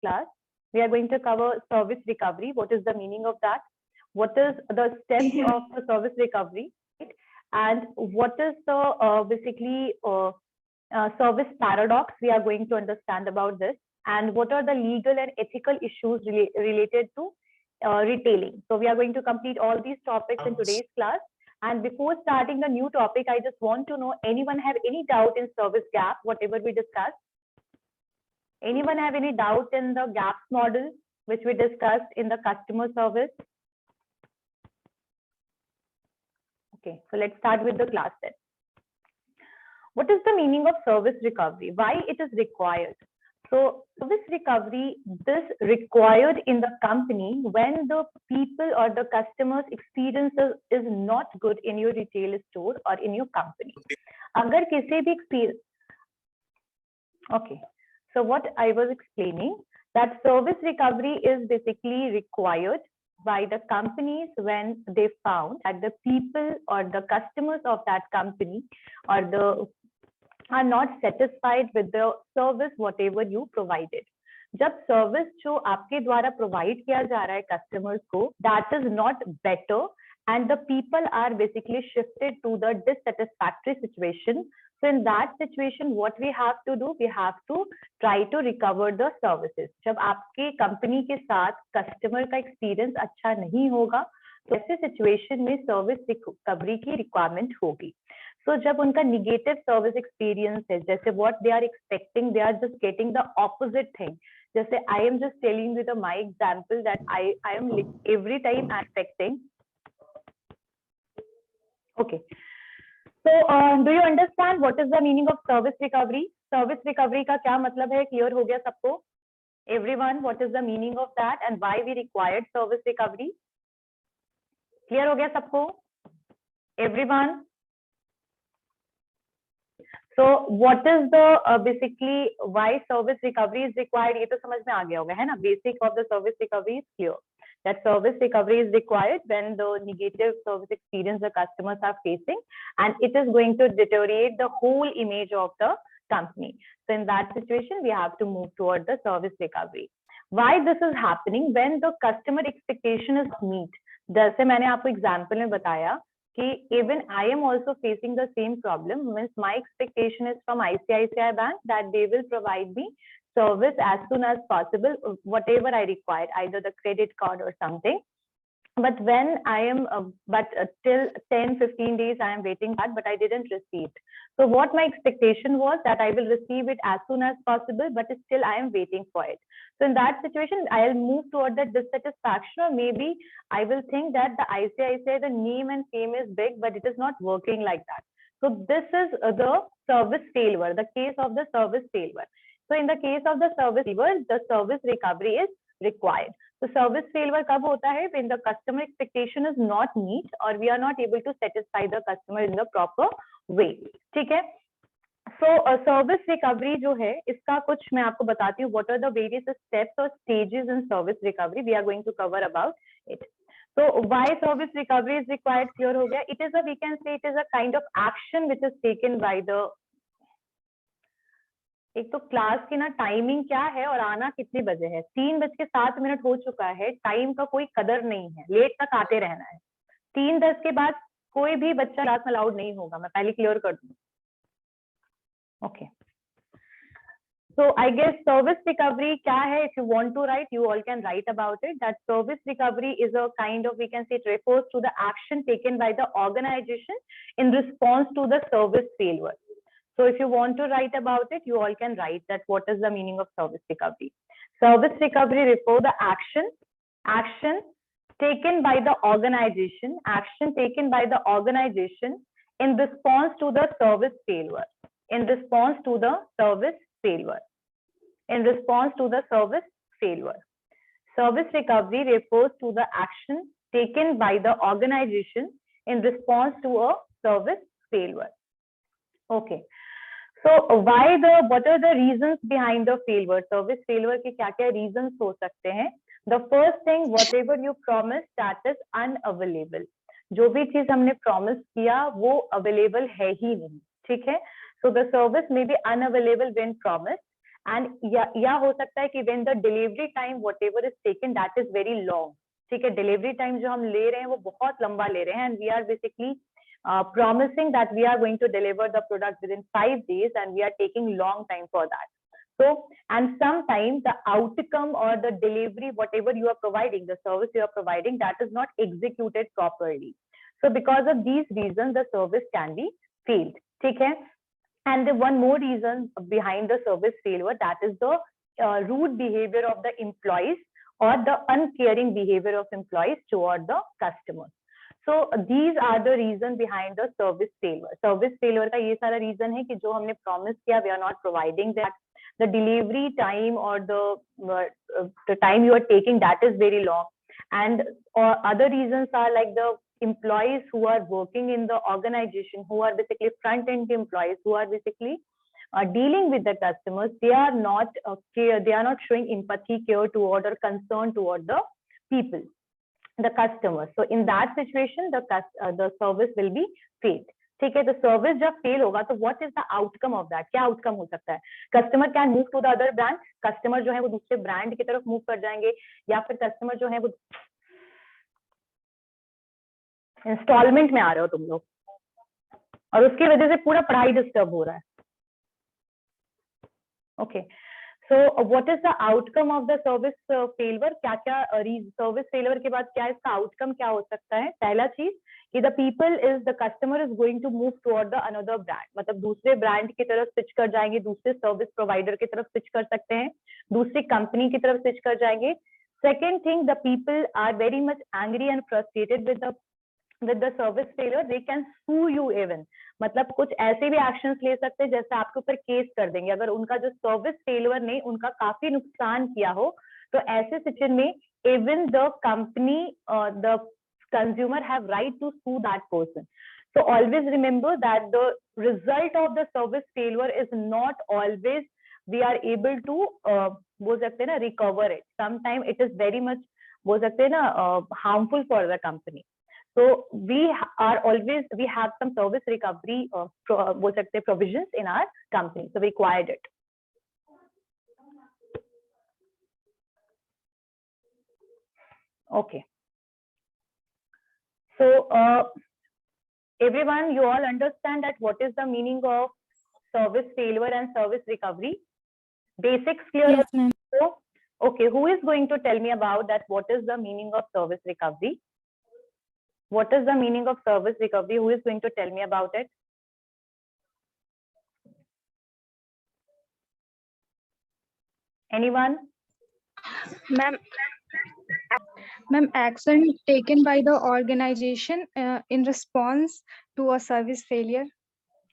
class, we are going to cover service recovery. What is the meaning of that? What is the steps of the service recovery? Right? And what is the basically service paradox? We are going to understand about this. And what are the legal and ethical issues related to retailing? So we are going to complete all these topics in today's class. And before starting the new topic, I just want to know, anyone have any doubt in service gap, whatever we discussed? Anyone have any doubt in the gaps model, which we discussed in the customer service? Okay, so let's start with the class then. What is the meaning of service recovery? Why it is required? So service recovery, this required in the company when the people or the customers experience is not good in your retail store or in your company. Agar kisi bhi experience. Okay, so what I was explaining, that service recovery is basically required by the companies when they found that the people or the customers of that company or the are not satisfied with the service whatever you provided. जब service जो आपके द्वारा provide किया जा रहा है customers को, that is not better and the people are basically shifted to the dissatisfactory situation. So in that situation, what we have to do, we have to try to recover the services. जब आपके company के साथ customer का experience अच्छा नहीं होगा, तो ऐसे situation में service recovery की requirement होगी. So जब उनका negative service experience है, जैसे what they are expecting, they are just getting the opposite thing. जैसे I am just telling you my example that I am every time expecting. Okay. So do you understand what is the meaning of service recovery? Service recovery का क्या मतलब है? Clear हो गया सबको? Everyone, what is the meaning of that and why we required service recovery? Clear हो गया सबको? Everyone? So what is the basically why service recovery is required? ये तो समझ में आ गया होगा, है ना? Basic of the service recovery is clear. That service recovery is required when the negative service experience the customers are facing, and it is going to deteriorate the whole image of the company. So in that situation, we have to move toward the service recovery. Why this is happening? When the customer expectation is meet. जैसे मैंने आपको example में बताया कि even I am also facing the same problem. Means my expectation is from ICICI Bank that they will provide me service as soon as possible, whatever I require, either the credit card or something. But when I am, till 10-15 days I am waiting that, but I didn't receive. So what my expectation was that I will receive it as soon as possible, but still I am waiting for it. So in that situation, I'll move toward that dissatisfaction, or maybe I will think that the ICICI, the name and fame is big, but it is not working like that. So this is the service failure, the case of the service failure. So in the case of the service failure, the service recovery is required. So service failure कब होता है? When the customer expectation is not meet or we are not able to satisfy the customer in the proper way. ठीक है? So service recovery जो है, इसका कुछ मैं आपको बताती हूँ. What are the various steps or stages in service recovery? We are going to cover about it. So why service recovery is required? Clear हो गया? It is a, we can say it is a kind of action which is taken by the. एक तो class की ना timing क्या है और आना कितने बजे है? 3:07 हो चुका है. टाइम का कोई कदर नहीं है, लेट तक आते रहना है. 3:10 के बाद कोई भी बच्चा क्लास में अलाउड नहीं होगा. मैं पहले क्लियर कर दूं. Okay. So I guess service recovery क्या है? If you want to write, you all can write about it. That service recovery is a kind of, we can say, it refers to the action taken by the organization in response to the service failure. So if you want to write about it, you all can write that what is the meaning of service recovery. Service recovery refers the action taken by the organization, in response to the service failure. Service recovery refers to the action taken by the organization in response to a service failure. Okay. So what are the reasons behind the failure? Service failure के क्या-क्या reasons हो सकते हैं? The first thing, whatever you promised, that is unavailable. जो भी चीज हमने promise किया वो available है ही नहीं. ठीक है? So the service may be unavailable when promised, and या हो सकता है कि when the delivery time what ever is taken that is very long, ठीक है, डिलीवरी टाइम जो हम ले रहे हैं वो बहुत लंबा ले रहे हैं, and we are basically promising that we are going to deliver the product within 5 days and we are taking long time for that. So, and sometimes the outcome or the delivery, whatever you are providing, the service you are providing, that is not executed properly. So because of these reasons, the service can be failed. Okay? And the one more reason behind the service failure, that is the rude behavior of the employees or the uncaring behavior of employees toward the customers. So these are the reason behind the service failure. Service failure का ये सारा reason है कि जो हमने promise किया we are not providing that. The delivery time or the time you are taking, that is very long. And other reasons are like the employees who are working in the organization, who are basically front end employees, who are basically dealing with the customers, they are not they are not showing empathy, care toward or concern toward the people, the customers. So in that situation the service will be failed. ठीक है, तो service जब fail होगा तो what is the outcome of that, क्या outcome हो सकता है? Customer can move to the other brand, customer जो है वो दूसरे ब्रांड की तरफ मूव कर जाएंगे, या फिर कस्टमर जो है वो इंस्टॉलमेंट में आ रहे हो तुम लोग और उसकी वजह से पूरा पढ़ाई डिस्टर्ब हो रहा है. Okay, so what is the outcome of the service failure? क्या क्या सर्विस फेलियर के बाद क्या इसका आउटकम क्या हो सकता है? पहला चीज कि the people is the customer is going to move toward the another brand, मतलब दूसरे ब्रांड की तरफ स्विच कर जाएंगे, दूसरे सर्विस प्रोवाइडर की तरफ स्विच कर सकते हैं, दूसरी कंपनी की तरफ स्विच कर जाएंगे. Second thing, the people are very much angry and frustrated with the service failure, they can sue you even. मतलब कुछ ऐसे भी एक्शंस ले सकते हैं जैसे आपके ऊपर केस कर देंगे अगर उनका जो सर्विस फेलियर ने उनका काफी नुकसान किया हो. तो ऐसे सिचुएशन में even the company the consumer have right to sue that person. So always remember that the result of the service failure is not always we are able to बोल सकते हैं ना recover it. Sometimes it is very much बोल सकते हैं ना harmful for the company. So we are always, we have some service recovery बोल सकते हैं provisions in our company. So we required it. Okay. So everyone, you all understand that what is the meaning of service failure and service recovery? Basics clear? Yes, ma'am. So, okay, who is going to tell me about that? What is the meaning of service recovery? What is the meaning of service recovery? Who is going to tell me about it? Anyone? Ma'am, action taken by the organization in response to a service failure.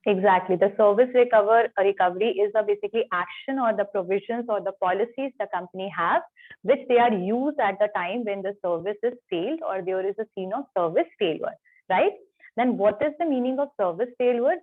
Exactly. The service recovery is basically action or the provisions or the policies the company have, which they are used at the time when the service is failed or there is a scene of service failure, right? Then what is the meaning of service failure?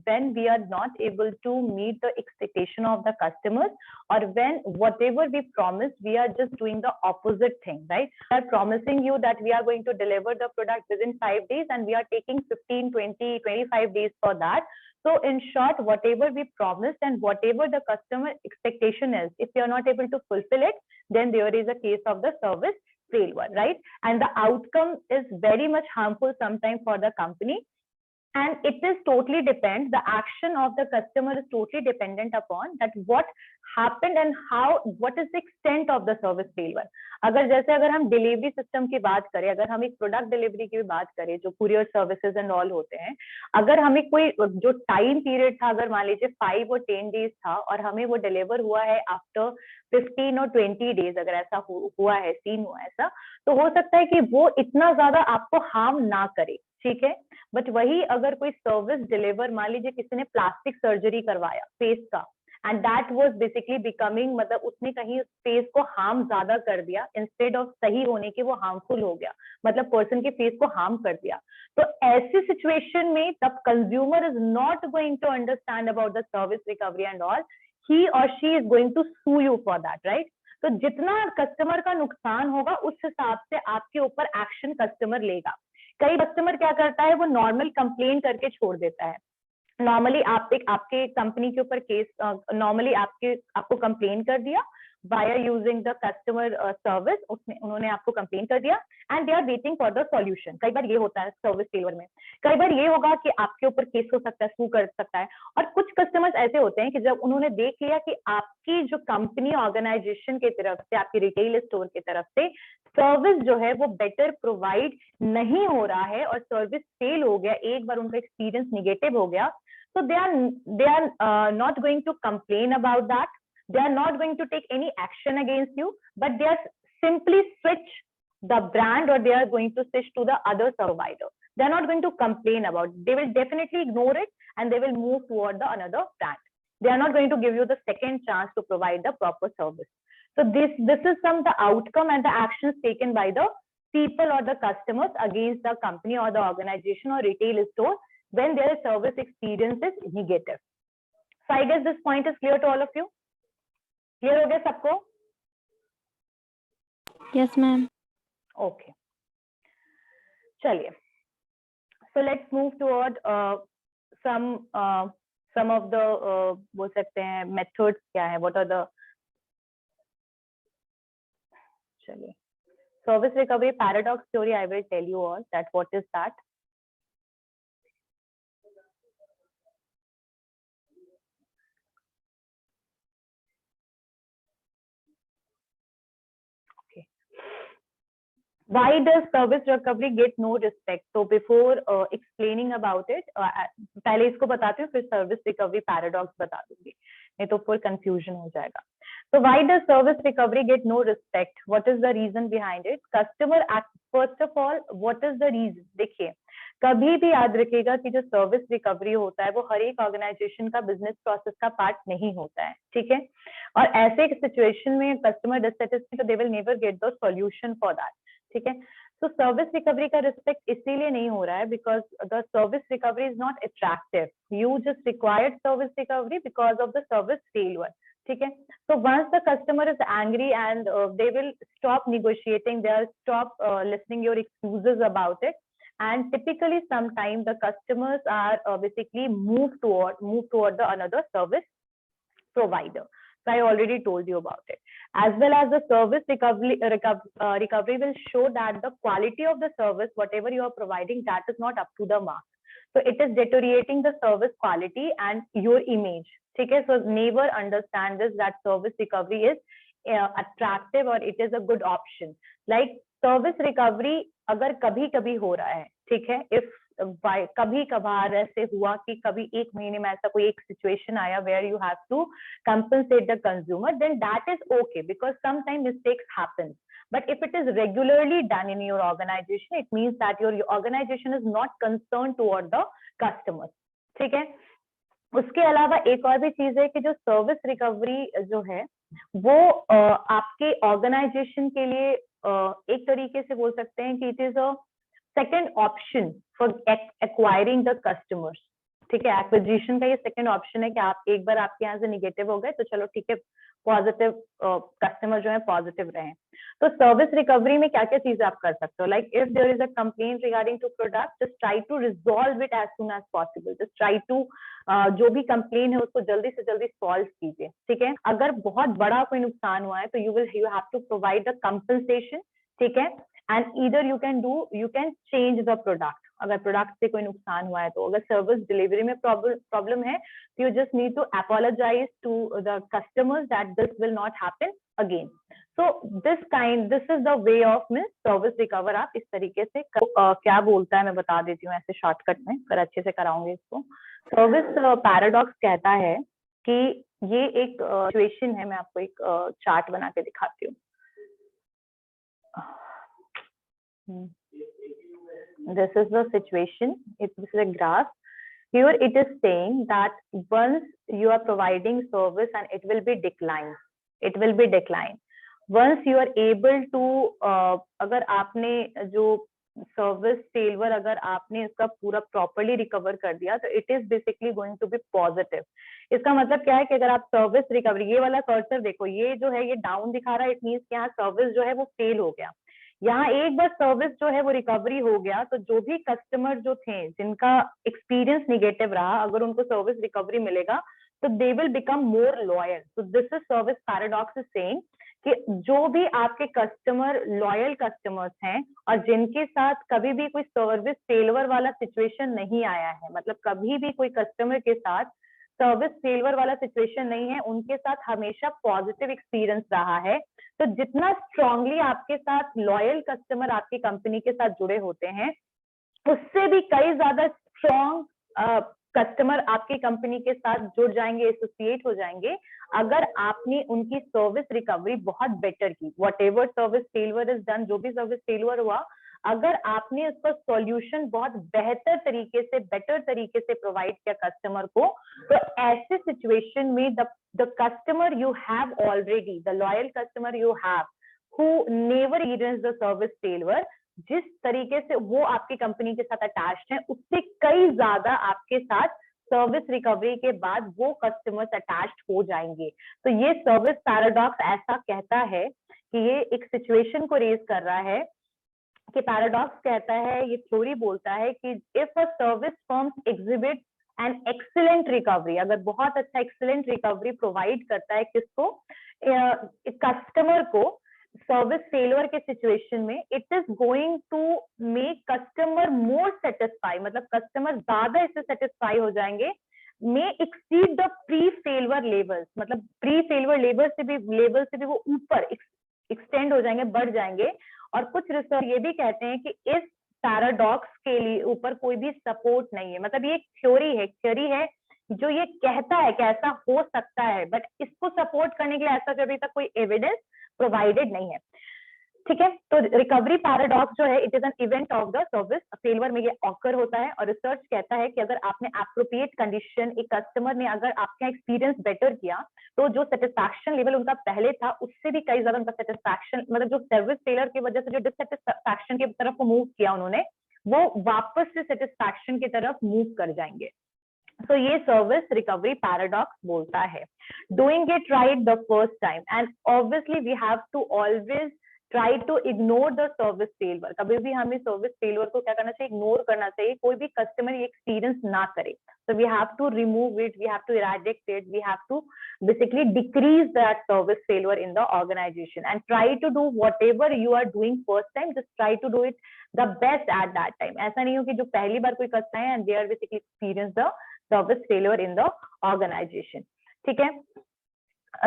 When we are not able to meet the expectation of the customers, or when whatever we promised, we are just doing the opposite thing, right? We are promising you that we are going to deliver the product within 5 days and we are taking 15, 20, 25 days for that. So in short, whatever we promised and whatever the customer expectation is, if we are not able to fulfill it, then there is a case of the service failure, right? And the outcome is very much harmful sometimes for the company. And it is totally depend, the action of the customer is totally dependent upon that what happened and how, what is the extent of the service failure. अगर जैसे अगर हम delivery system की बात करें, अगर हम एक प्रोडक्ट डिलीवरी की बात करें जो कुरियर सर्विसेज एंड ऑल होते हैं, अगर हमें कोई जो टाइम पीरियड था, अगर मान लीजिए 5 और 10 डेज था और हमें वो डिलीवर हुआ है आफ्टर 15 और 20 डेज, अगर ऐसा हुआ है, सीन हुआ ऐसा, तो हो सकता है कि वो इतना ज्यादा आपको हार्म ना करे, ठीक है. बट वही अगर कोई सर्विस डिलीवर, मान लीजिए किसी ने प्लास्टिक सर्जरी करवाया फेस का and that was basically becoming, मतलब उसने कहीं फेस को हार्म ज्यादा कर दिया, इंस्टेड ऑफ सही होने के वो हार्मफुल हो गया, मतलब पर्सन के फेस को हार्म कर दिया. तो ऐसी सिचुएशन में तब consumer is not going to understand about the service recovery and all, he or she is going to sue you for that, right? तो जितना कस्टमर का नुकसान होगा उस हिसाब से आपके ऊपर एक्शन कस्टमर लेगा. कई कस्टमर क्या करता है, वो नॉर्मल कंप्लेन करके छोड़ देता है, नॉर्मली आप एक आपके कंपनी के ऊपर केस नॉर्मली आपको कंप्लेन कर दिया via using the customer service, उसने उन्होंने आपको कंप्लेन कर दिया and they are waiting for the solution. कई बार ये होता है सर्विस फेलियर में, कई बार ये होगा कि आपके ऊपर केस हो सकता है, सू कर सकता है। और कुछ कस्टमर्स ऐसे होते हैं कि जब उन्होंने देख लिया कि आपकी जो कंपनी ऑर्गेनाइजेशन की तरफ से, आपकी रिटेल स्टोर की तरफ से सर्विस जो है वो बेटर प्रोवाइड नहीं हो रहा है और सर्विस फेल हो गया, एक बार उनका एक्सपीरियंस निगेटिव हो गया, so they are not going to complain about that, they are not going to take any action against you, but they are simply switch the brand or they are going to switch to the other provider. They are not going to complain about it. They will definitely ignore it and they will move toward the another brand. They are not going to give you the second chance to provide the proper service. So this is some the outcome and the actions taken by the people or the customers against the company or the organization or retail store when their service experience is negative. So I guess this point is clear to all of you. Clear हो गया सबको? Yes, ma'am. Okay. चलिए. So let's move toward some of the बोल सकते हैं methods क्या है? What are the चलिए. Service recovery paradox theory. I will tell you all that what is that. Why does service recovery get no respect? So before explaining about it, पहले इसको बताती हूँ, फिर service recovery paradox बता दूंगी, नहीं तो full confusion हो जाएगा. So why does service recovery get no respect? What is the reason behind it? Customer act, first of all, what is the reason? देखिए, कभी भी याद रखिएगा कि जो सर्विस रिकवरी होता है वो हर एक ऑर्गेनाइजेशन का बिजनेस प्रोसेस का पार्ट नहीं होता है, ठीक है? और ऐसे एक सिचुएशन में कस्टमर डिससैटिस्फाइड, तो they will never get the solution for that, ठीक है? तो सर्विस रिकवरी का रिस्पेक्ट इसीलिए नहीं हो रहा है because the service recovery is not attractive. You just required service recovery because of the service failure, ठीक है? So once the customer is angry and they will stop negotiating, they will stop listening your excuses about it, and typically sometimes the customers are basically move toward the another service provider. So I already told you about it. As well as the service recovery will show that the quality of the service, whatever you are providing, that is not up to the mark. So it is deteriorating the service quality and your image. Okay, so never understand this, that service recovery is attractive or it is a good option. Like service recovery अगर कभी कभी हो रहा है, ठीक है, if कभी कभार ऐसे हुआ कि कभी एक महीने में ऐसा कोई एक सिचुएशन आया where you have to compensate the consumer, then that is okay because sometimes mistakes happen. But if it is regularly done in your organization, it means that your organization is not concerned toward the customers. ठीक है? उसके अलावा एक और भी चीज है कि जो सर्विस रिकवरी जो है वो आपके ऑर्गेनाइजेशन के लिए एक तरीके से बोल सकते हैं कि it is a second option for acquiring the customers, ठीक है? एक्विजिशन का ये सेकंड ऑप्शन है कि आप एक बार आपके यहाँ से निगेटिव हो गए तो चलो ठीक है, पॉजिटिव कस्टमर जो है पॉजिटिव रहे. तो सर्विस रिकवरी में क्या क्या चीजें आप कर सकते हो? Like if there is a complaint regarding to product, just try to resolve it as soon as possible. Just try to जो भी कंप्लेन है उसको जल्दी से जल्दी सॉल्व कीजिए, ठीक है? अगर बहुत बड़ा कोई नुकसान हुआ है तो you have to provide the compensation, ठीक है? And either you can change the product. अगर प्रोडक्ट से कोई नुकसान हुआ है तो अगर सर्विस डिलीवरी में प्रॉब्लम है तो you just need to apologise to the customers that this will not happen again. So this is the way of means service recover. आप इस तरीके से क्या बोलता है मैं बता देती हूँ ऐसे शॉर्टकट में, पर अच्छे से कराऊंगे इसको. सर्विस पैराडॉक्स कहता है कि ये एक सिचुएशन है, मैं आपको एक चार्ट बना के दिखाती हूँ. This is the situation. This is a graph. Here it is saying that once you are providing service and it will be decline. It will be decline. Once you are able to अगर आपने जो service failure अगर आपने इसका पूरा properly recover कर दिया तो it is basically going to be positive. इसका मतलब क्या है कि अगर आप सर्विस रिकवरी, ये वाला कर्सर देखो, ये जो है ये डाउन दिखा रहा है, इट मींस कि यहाँ सर्विस जो है वो फेल हो गया. यहाँ एक बार सर्विस जो है वो रिकवरी हो गया तो जो भी कस्टमर जो थे जिनका एक्सपीरियंस निगेटिव रहा, अगर उनको सर्विस रिकवरी मिलेगा तो they will become more loyal. तो this is service paradox is saying कि जो भी आपके कस्टमर लॉयल कस्टमर्स हैं और जिनके साथ कभी भी कोई सर्विस फेलवर वाला सिचुएशन नहीं आया है, मतलब कभी भी कोई कस्टमर के साथ सर्विस फेलवर वाला सिचुएशन नहीं है, उनके साथ हमेशा पॉजिटिव एक्सपीरियंस रहा है, तो जितना स्ट्रांगली आपके साथ लॉयल कस्टमर आपकी कंपनी के साथ जुड़े होते हैं, उससे भी कई ज्यादा स्ट्रॉन्ग कस्टमर आपकी कंपनी के साथ जुड़ जाएंगे, एसोसिएट हो जाएंगे, अगर आपने उनकी सर्विस रिकवरी बहुत बेटर की। What ever service फेलवर is done, जो भी सर्विस फेलवर हुआ, अगर आपने उसका सॉल्यूशन बहुत बेहतर तरीके से, बेटर तरीके से प्रोवाइड किया कस्टमर को, तो ऐसे सिचुएशन में the customer you have already, the loyal customer you have who never experience the service failure, जिस तरीके से वो आपकी कंपनी के साथ अटैच्ड है, उससे कई ज्यादा आपके साथ सर्विस रिकवरी के बाद वो कस्टमर्स अटैच्ड हो जाएंगे। तो ये सर्विस पैराडॉक्स ऐसा कहता है कि ये एक सिचुएशन को रेज कर रहा है कि पैराडॉक्स कहता है, ये थ्योरी बोलता है कि if a service firm exhibit an excellent recovery, अगर बहुत अच्छा एक्सीलेंट रिकवरी प्रोवाइड करता है किसको, कस्टमर को, सर्विस फेलियर के सिचुएशन में, it is going to make customer more satisfy, मतलब कस्टमर ज्यादा इससे सेटिस्फाई हो जाएंगे, may exceed the pre failure levels, मतलब प्री फेलियर लेवल से भी वो ऊपर एक्सटेंड हो जाएंगे, बढ़ जाएंगे। और कुछ रिसर्च ये भी कहते हैं कि इस पैराडॉक्स के लिए ऊपर कोई भी सपोर्ट नहीं है, मतलब ये एक थ्योरी है जो ये कहता है कि ऐसा हो सकता है, बट इसको सपोर्ट करने के लिए ऐसा अभी तक कोई एविडेंस प्रोवाइडेड नहीं है। ठीक है, तो रिकवरी पैराडॉक्स जो है, it is an event of the service failure में ये ऑकर होता है, और रिसर्च कहता है कि अगर आपने एप्रोप्रिएट कंडीशन, एक कस्टमर ने अगर आपका एक्सपीरियंस बेटर किया, तो जो सेटिस्फैक्शन लेवल उनका पहले था उससे भी कई ज्यादा उनका सेटिस्फैक्शन, मतलब जो सर्विस फेलियर की वजह से जो डिससेटिस्फैक्शन की तरफ को मूव किया उन्होंने, वो वापस से सेटिस्फैक्शन की तरफ मूव कर जाएंगे। तो ये सर्विस रिकवरी पैराडॉक्स बोलता है, doing it right the first time, and obviously we have to always try to ignore the service failure. कभी भी हमें सर्विस फेलियर को क्या करना चाहिए, इग्नोर करना चाहिए, कोई भी कस्टमर ये एक्सपीरियंस ना करे। So we have to remove it, we have to eradicate it, we have to basically decrease that service failure in the organization, and try to do whatever you are doing first time, just try to do it the best at that time. ऐसा नहीं हो कि जो पहली बार कोई करता है and they are basically experience the service failure in the organization. ठीक है,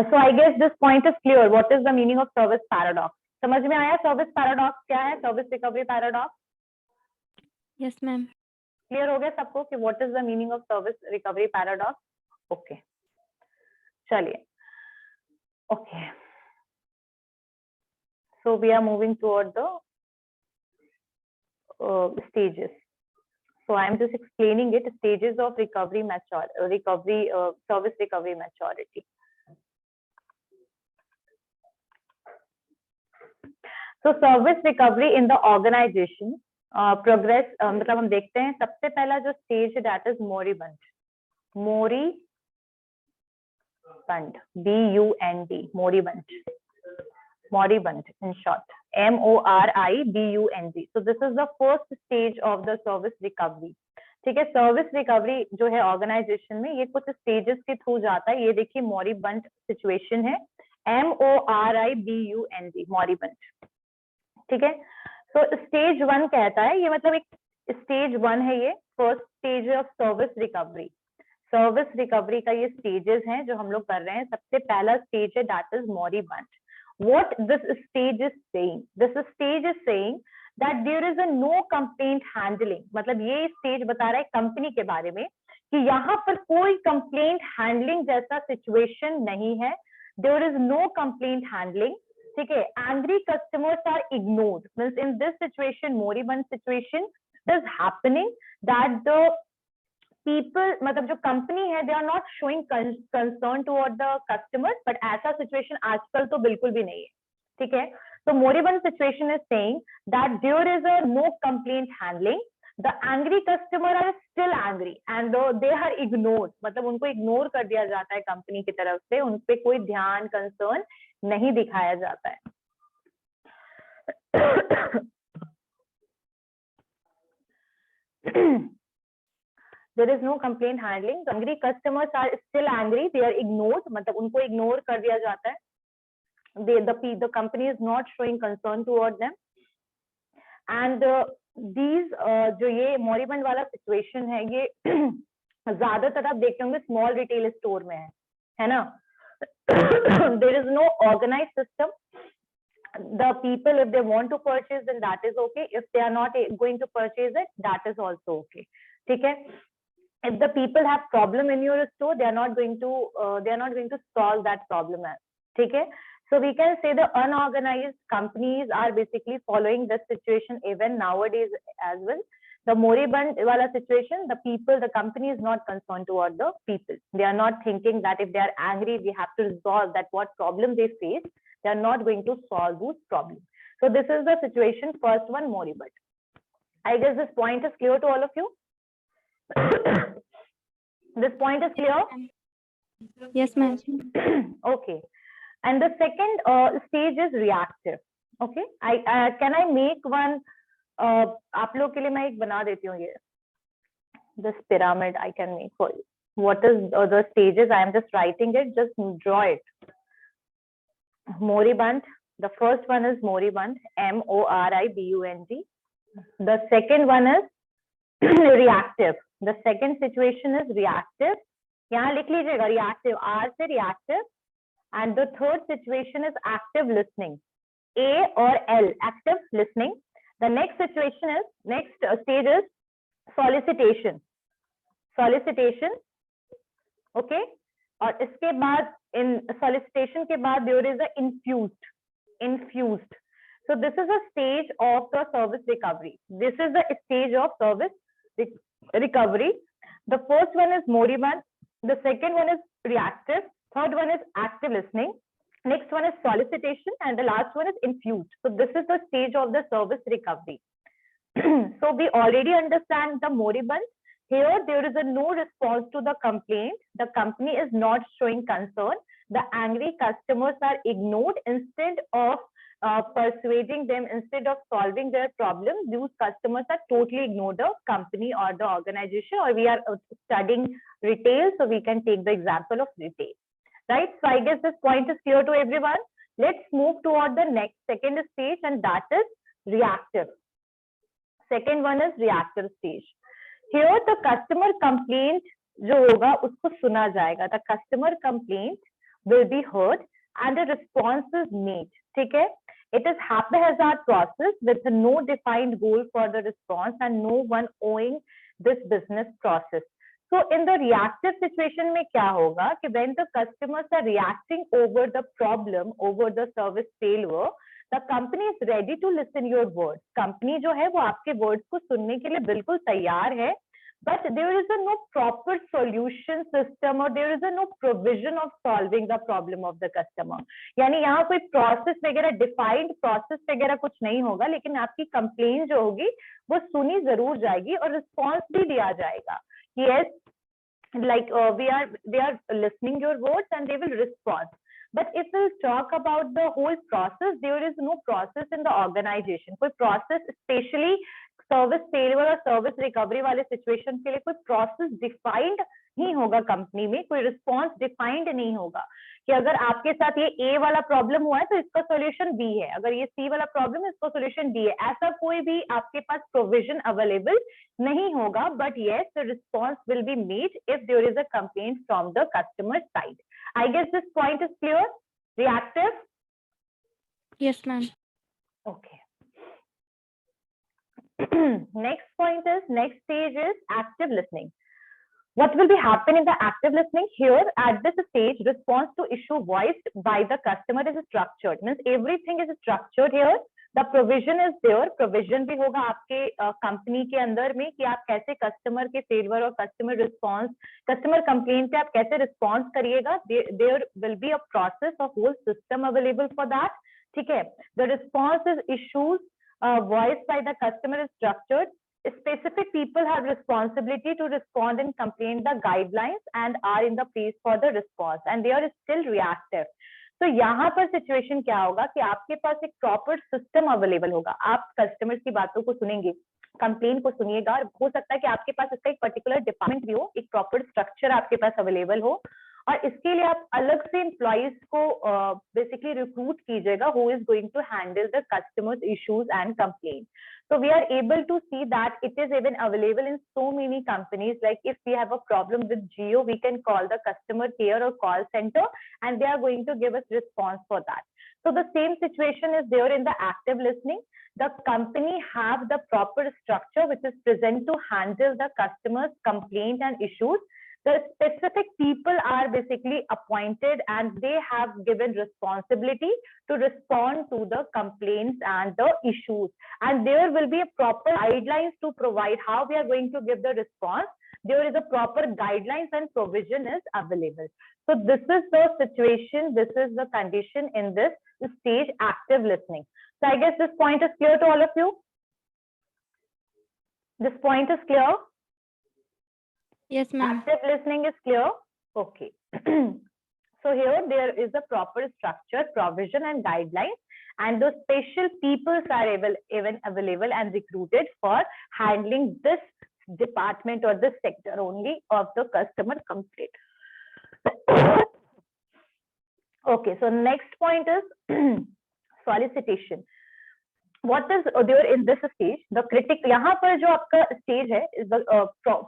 so I guess this point is clear. What is the meaning of service paradox? समझ में आया सर्विस पैराडॉक्स क्या है, service recovery paradox? Yes ma'am. Clear हो गया सबको कि what is the meaning of service recovery paradox? Okay, चलिए, okay, so we are moving toward the stages. So I am just explaining it, stages of recovery service recovery maturity. So service recovery in the organization progress, मतलब हम देखते हैं सबसे पहला जो stage है that is moribund, BUND, moribund in short, MORIBUND. So this is the first stage of the service recovery. ठीक है, सर्विस रिकवरी जो है ऑर्गेनाइजेशन में ये कुछ स्टेजेस के थ्रू जाता है। ये देखिए मोरिबंड सिचुएशन है, MORIBUND, मोरिबंड। ठीक है, तो स्टेज 1 कहता है, ये मतलब एक स्टेज 1 है, ये first stage of service recovery. Service recovery का ये स्टेजेस हैं जो हम लोग कर रहे हैं। सबसे पहला स्टेज है that is moribund. What this stage is saying? This stage is saying that there is a no complaint handling. मतलब ये स्टेज बता रहा है कंपनी के बारे में कि यहाँ पर कोई कंप्लेंट हैंडलिंग जैसा सिचुएशन नहीं है। There is no complaint handling. ठीक है, angry customers are ignored, means in this situation, moribund situation, it is happening that the people, मतलब जो कंपनी है, they are not showing concern toward the customers, but ऐसा situation आजकल तो बिल्कुल भी नहीं है। ठीक है, तो moribund situation is saying that there is a no complaint handling, the angry customer are still angry and they are ignored, मतलब उनको इग्नोर कर दिया जाता है कंपनी की तरफ से, उन पे कोई ध्यान, कंसर्न नहीं दिखाया जाता है। there is no complaint handling. The angry customers are still angry, they are ignored, मतलब उनको ignore कर दिया जाता है. The company is not showing concern toward them. And these जो ये moribund वाला situation है, ये ज्यादातर आप देखते होंगे small retail store में है ना? There is no organized system. The people, if they want to purchase, then that is okay. If they are not going to purchase it, that is also okay. ठीक है? If the people have problem in your store, they are not going to solve that problem. ठीक है? So we can say the unorganized companies are basically following this situation even nowadays as well. The moribund wala situation, the company is not concerned toward the people. They are not thinking that if they are angry, we have to resolve that what problem they face. They are not going to solve those problems. So this is the situation. First one, moribund. I guess this point is clear to all of you. This point is clear? Yes, ma'am. Okay. And the second stage is reactive. Okay. Can I make one? आप लोग के लिए मैं एक बना देती हूँ ये. This pyramid I can make for you. What is the stages? I am just writing it. Just draw it. Moribund. The first one is moribund. M-O-R-I-B-U-N-D. The second one is reactive. The second situation is reactive. यहाँ लिख लीजिएगा reactive. R से reactive. And the third situation is active listening. A or L, active listening. The next situation is, next stage is solicitation. Solicitation. Okay. और इसके बाद, in solicitation के बाद, there is a infused. Infused. So this is a stage of the service recovery. This is the stage of service recovery. The first one is moribund. The second one is reactive. Third one is active listening. Next one is solicitation, and the last one is infused. So this is the stage of the service recovery. So we already understand the moribund. Here there is a no response to the complaint. The company is not showing concern. The angry customers are ignored. Instead of persuading them, instead of solving their problem, those customers are totally ignored the company or the organization. Or we are studying retail, so we can take the example of retail. Right? So I guess this point is clear to everyone. Let's move toward the next second stage, and that is reactive. Second one is reactive stage. Here the customer complaint जो होगा उसको सुना जाएगा. The customer complaint will be heard and a response is made. ठीक है? It is haphazard process with no defined goal for the response and no one owing this business process. So in the reactive situation में क्या होगा कि when the customers are reacting over the problem, over the service failure, the company is ready to listen your words. Company जो है वो आपके words को सुनने के लिए बिल्कुल तैयार है. But there is a no proper solution system or there is a no provision of solving the problem of the customer. यानी यहाँ कोई process वगैरह defined process वगैरह कुछ नहीं होगा, लेकिन आपकी complaint जो होगी वो सुनी जरूर जाएगी और response भी दिया जाएगा. Yes, like they are listening your words and they will respond. But if we'll talk about the whole process, there is no process in the organization. कोई process, especially service failure और service recovery वाले situation के लिए कोई process defined नहीं होगा company में, कोई response defined नहीं होगा कि अगर आपके साथ ये A वाला प्रॉब्लम हुआ है तो इसका सॉल्यूशन B है, अगर ये C वाला प्रॉब्लम है इसका सॉल्यूशन D है. ऐसा कोई भी आपके पास प्रोविजन अवेलेबल नहीं होगा. But yes, the response will be made if there is a complaint from the customer side. I guess this point is clear. Reactive? Yes, ma'am. Okay. Next stage is active listening. What will be happening in the active listening? Here at this stage, response to issue voiced by the customer is structured. Means everything is structured here. The provision is there. Provision भी होगा आपके company के अंदर में कि आप कैसे customer के फेवर और कस्टमर रिस्पॉन्स, कस्टमर कंप्लेंट पे आप कैसे रिस्पॉन्स करिएगा. There will be a process, a whole system available for that. ठीक है. The response is issues voiced by the customer is structured. Specific people have responsibility to respond and complain the guidelines and are in the place for the response, and they are still reactive. तो यहाँ पर situation क्या होगा कि आपके पास एक proper system available होगा, आप कस्टमर्स की बातों को सुनेंगे, कंप्लेन को सुनिएगा, और हो सकता है कि आपके पास इसका एक पर्टिकुलर डिपार्टमेंट भी हो, एक प्रॉपर स्ट्रक्चर आपके पास अवेलेबल हो, और इसके लिए आप अलग से एम्प्लॉइज को बेसिकली रिक्रूट कीजिएगा who is going to handle the customers issues and complain. So we are able to see that it is even available in so many companies. Like if we have a problem with Jio, we can call the customer care or call center, and they are going to give us response for that. So the same situation is there in the active listening. The company have the proper structure which is present to handle the customers' complaint and issues. The specific people are basically appointed and they have given responsibility to respond to the complaints and the issues, and there will be a proper guidelines to provide how we are going to give the response. There is a proper guidelines and provision is available. So this is the situation, this is the condition in this stage, active listening. So I guess this point is clear to all of you. This point is clear. Yes, ma'am. Active listening is clear. Okay. So here there is a proper structure, provision and guidelines, and those special peoples are even available and recruited for handling this department or this sector only of the customer complaint. Okay, so next point is solicitation. What is there in this stage? The critic, यहाँ पर जो आपका stage है is the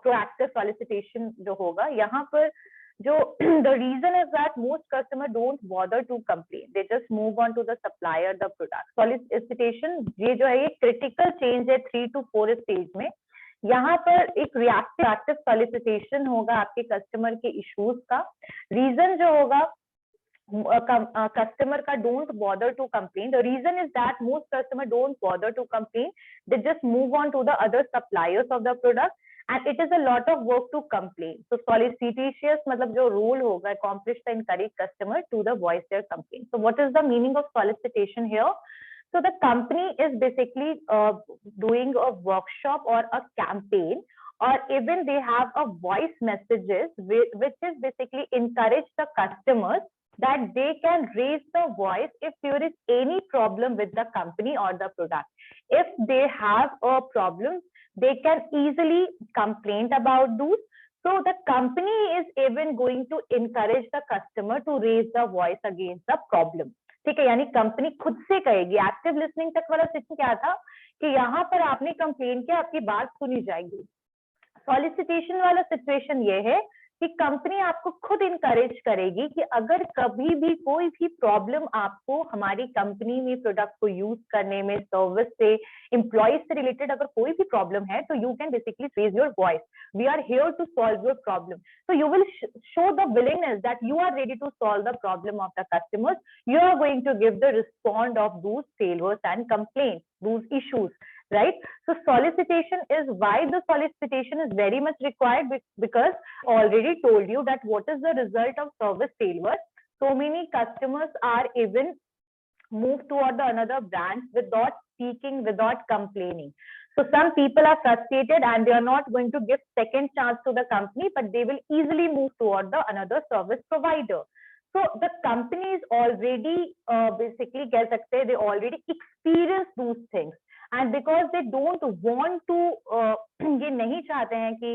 proactive solicitation जो होगा, यहाँ पर जो the reason is that most customer don't bother to complain, they just move on to the supplier, the product. Solicitation ये जो है ये critical change है 3 to 4 stage में. यहाँ पर एक reactive solicitation होगा आपके customer के issues का. Reason जो होगा customer ka don't bother to complain. The reason is that most customer don't bother to complain, they just move on to the other suppliers of the product, and it is a lot of work to complain. So solicitatious matlab jo role hoga accomplish the encourage customer to the voice their complaint. So what is the meaning of solicitation here? So the company is basically doing a workshop or a campaign, or even they have a voice messages which is basically encourage the customers that they can raise the voice if there is any problem with the company or the product. If they have a problem, they can easily complain about those. So the company is even going to encourage the customer to raise the voice against the problem. ठीक है, यानी company खुद से कहेगी. Active listening तक वाला system क्या था कि यहाँ पर आपने कंप्लेन किया, आपकी बात सुनी जाएगी. सॉलिसिटेशन वाला सिचुएशन ये है कि कंपनी आपको खुद इनकरेज करेगी कि अगर कभी भी कोई भी प्रॉब्लम आपको हमारी कंपनी में प्रोडक्ट को यूज करने में, सर्विस से, एम्प्लॉइज से रिलेटेड अगर कोई भी प्रॉब्लम है, तो you can basically raise your voice. We are here to solve your problem. So you will show the willingness that you are ready to solve the problem of the customers. You are going to give the respond of those failures and complaints, those issues. Right? So solicitation is why the solicitation is very much required, because already told you that what is the result of service failure. So many customers are even moved toward the another brand without speaking, without complaining. So some people are frustrated and they are not going to give second chance to the company, but they will easily move toward the another service provider. So the company is already basically कह सकते हैं they already experience those things. And because they don't want to ये नहीं चाहते हैं कि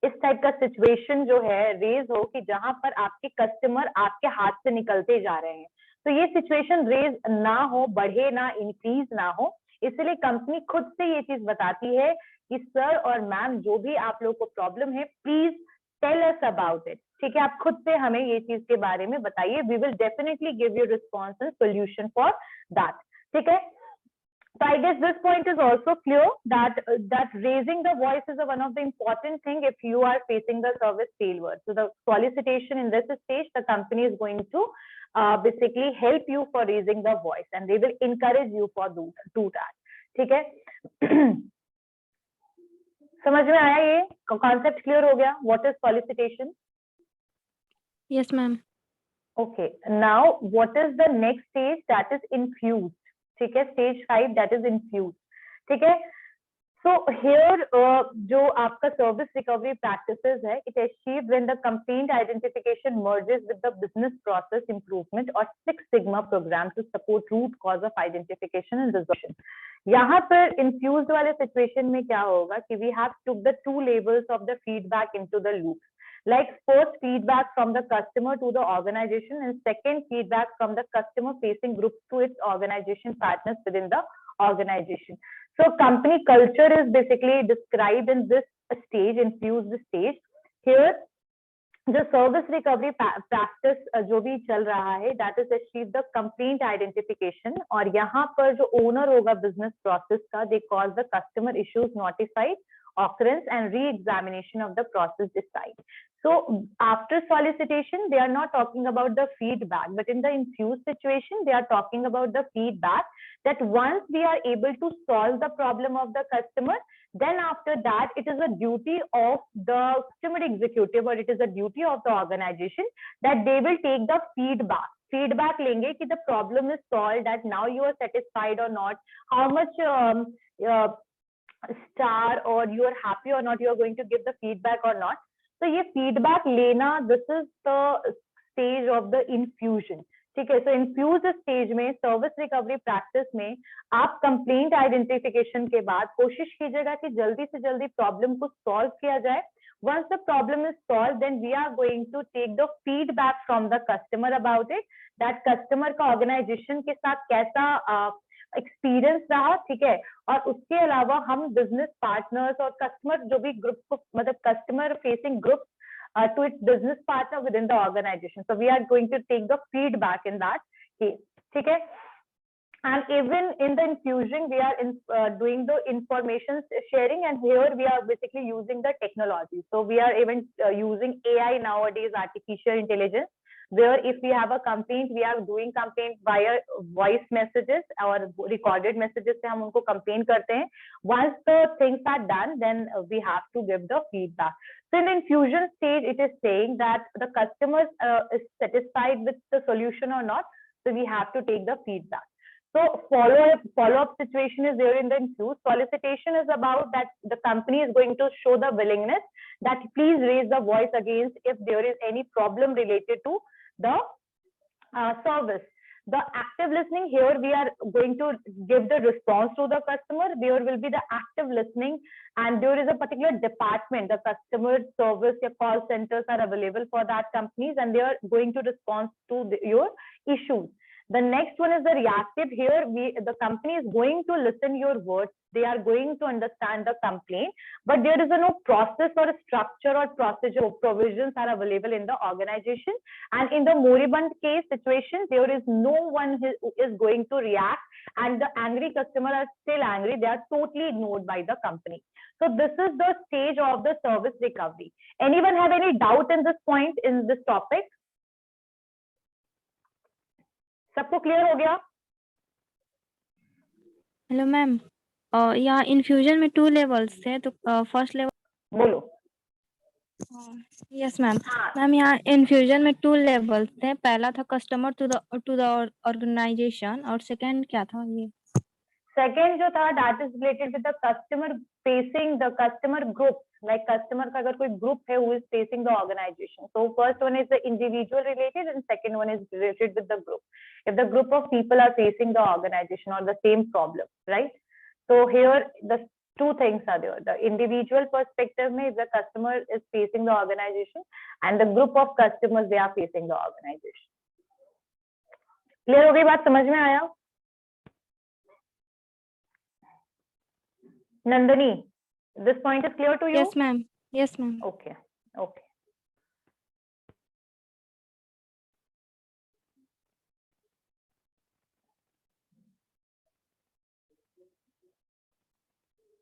इस type का सिचुएशन जो है रेज हो कि जहां पर आपके कस्टमर आपके हाथ से निकलते जा रहे हैं, तो ये सिचुएशन रेज ना हो, बढ़े ना, इंक्रीज ना हो. इसलिए कंपनी खुद से ये चीज बताती है कि सर और मैम जो भी आप लोग को प्रॉब्लम है, please tell us about it. ठीक है, आप खुद से हमें ये चीज के बारे में बताइए. We will definitely give you response and solution for that. ठीक है. So I guess this point is also clear that raising the voice is one of the important thing if you are facing the service failure. So the solicitation in this stage, the company is going to basically help you for raising the voice, and they will encourage you for do that. ठीक है. समझ में आया ये concept clear हो गया? What is solicitation? Yes, ma'am. Okay. Now what is the next stage? That is infused. ठीक है, स्टेज 5 दैट इज इन्फ्यूज. ठीक है. So here जो आपका service recovery practices है, it achieved when the complaint identification merges with the business process improvement or Six Sigma program to support root cause of identification and resolution. यहाँ पर infused वाले situation में क्या होगा कि we have took the two levels of the feedback into the loop. Like first feedback from the customer to the organization and second feedback from the customer facing group to its organization partners within the organization. So company culture is basically described in this stage, infused stage. Here, the service recovery practice जो भी चल रहा है, that is achieve the complaint identification. और यहाँ पर जो owner होगा business process का, they call the customer issues notified, occurrence and re-examination of the process decide. So after solicitation, they are not talking about the feedback, but in the infused situation, they are talking about the feedback that once we are able to solve the problem of the customer, then after that, it is a duty of the customer executive or it is a duty of the organization that they will take the feedback लेंगे कि the problem is solved, that now you are satisfied or not, how much star or you are happy or not, you are going to give the feedback or not. तो ये feedback लेना, this is the stage of the infusion. ठीक है, so infused stage में service recovery practice में आप complaint identification के बाद कोशिश कीजिएगा कि जल्दी से जल्दी problem को solve किया जाए. Once the problem is solved, then we are going to take the feedback from the customer about it. That customer का organization के साथ कैसा एक्सपीरियंस रहा, ठीक है. और उसके अलावा हम बिजनेस पार्टनर्स और कस्टमर जो भी ग्रुप को मतलब customer facing group to its business partner within the organization. So we are going to take the feedback in that case. ठीक है. And even in the infusion, we are doing the information sharing, and here we are basically using the technology. So we are even using AI nowadays, artificial intelligence, where if we have a complaint, we are doing complaint via voice messages or recorded messages से हम उनको complaint करते हैं. Once the things are done, then we have to give the feedback. So in the infusion stage, it is saying that the customer is satisfied with the solution or not. So we have to take the feedback. So follow-up situation is there in the infused. Solicitation is about that the company is going to show the willingness that please raise the voice against if there is any problem related to the service. The active listening, here we are going to give the response to the customer. There will be the active listening, and there is a particular department, the customer service, your call centers are available for that companies, and they are going to respond to your issues. The next one is the reactive. Here, the company is going to listen your words. They are going to understand the complaint, but there is no process or structure or procedure or provisions are available in the organization. And in the moribund case situation, there is no one who is going to react, and the angry customer are still angry. They are totally ignored by the company. So this is the stage of the service recovery. Anyone have any doubt in this point, in this topic? सबको clear हो गया? Hello ma'am, यहाँ infusion में 2 levels थे, तो first level बोलो. Yes ma'am. Ma'am यहाँ infusion में 2 लेवल्स थे. पहला था कस्टमर टू द ऑर्गेनाइजेशन, और सेकंड क्या था ये? सेकंड जो था that is related with the customer facing the customer group. Like customer का अगर कोई ग्रुप है who is facing the organization. So first one is the individual related and second one is related with the group. If the group of people are facing the organization or the same problem, right? So here the two things are there. The individual perspective में if the customer is facing the organization and the group of customers they are facing the organization. Clear हो गई बात? समझ में आया? Nandini, this point is clear to you? Yes ma'am. Yes ma'am. Okay. Okay.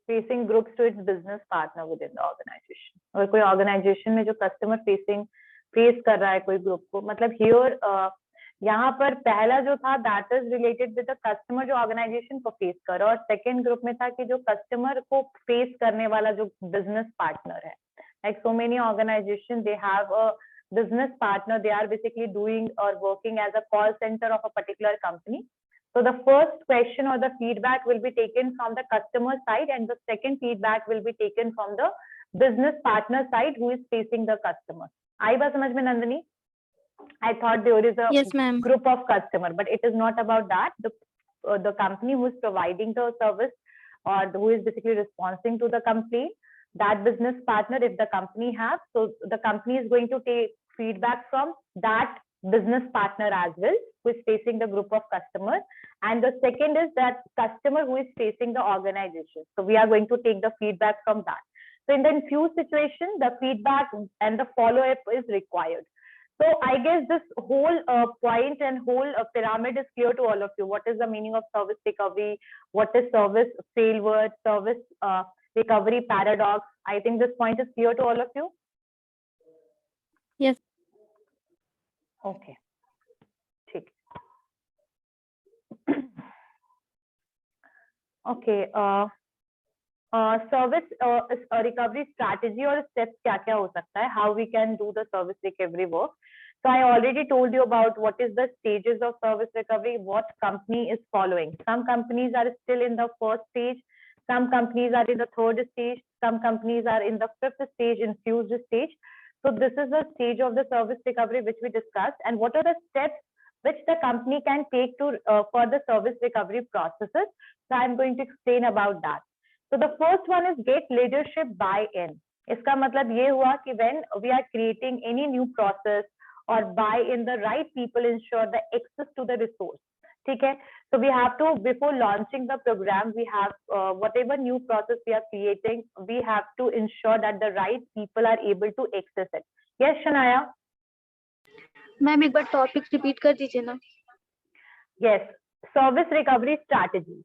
Facing groups to its business partner within the organization. और कोई organization में जो customer facing face कर रहा है कोई group को, मतलब here यहाँ पर पहला जो था that is related with the customer जो organization को face कर रहा है, और second group में था कि जो customer को face करने वाला जो business partner है. Like so many organizations, they have a business partner. They are basically doing or working as a call center of a particular company. So the first question or the feedback will be taken from the customer side, and the second feedback will be taken from the business partner side who is facing the customer. आई बात समझ में Nandini? I thought there is a Yes, ma'am. group of customer, but it is not about that. The company who is providing the service or who is basically responding to the complaint, that business partner, if the company has, so the company is going to take feedback from that business partner as well, who is facing the group of customers. And the second is that customer who is facing the organization. So we are going to take the feedback from that. So in the few situations, the feedback and the follow-up is required. So I guess this whole point and whole pyramid is clear to all of you. What is the meaning of service recovery? What is service failure? Service recovery paradox? I think this point is clear to all of you. Yes. Okay. ठीक. Okay. Service recovery strategy or steps क्या क्या हो सकता है? How we can do the service recovery work? So I already told you about what is the stages of service recovery, what company is following. Some companies are still in the first stage, some companies are in the third stage, some companies are in the fifth stage, infused stage. So this is the stage of the service recovery which we discussed, and what are the steps which the company can take to for the service recovery processes. So I'm going to explain about that. So the first one is get leadership buy-in. इसका मतलब ये हुआ कि when we are creating any new process or buy in the right people, ensure the access to the resource. ठीक है? So we have to, before launching the program, we have whatever new process we are creating, we have to ensure that the right people are able to access it. Yes, Shanaya? Ma'am एक बार topic repeat कर दीजिए ना. Yes, service recovery strategy.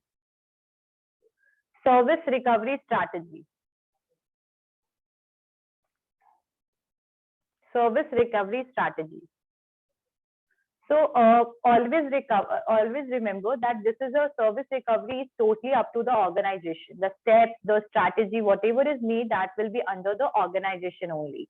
Service recovery strategy. Service recovery strategy. So always remember that this is a service recovery is totally up to the organization. The steps, the strategy, whatever is made, that will be under the organization only.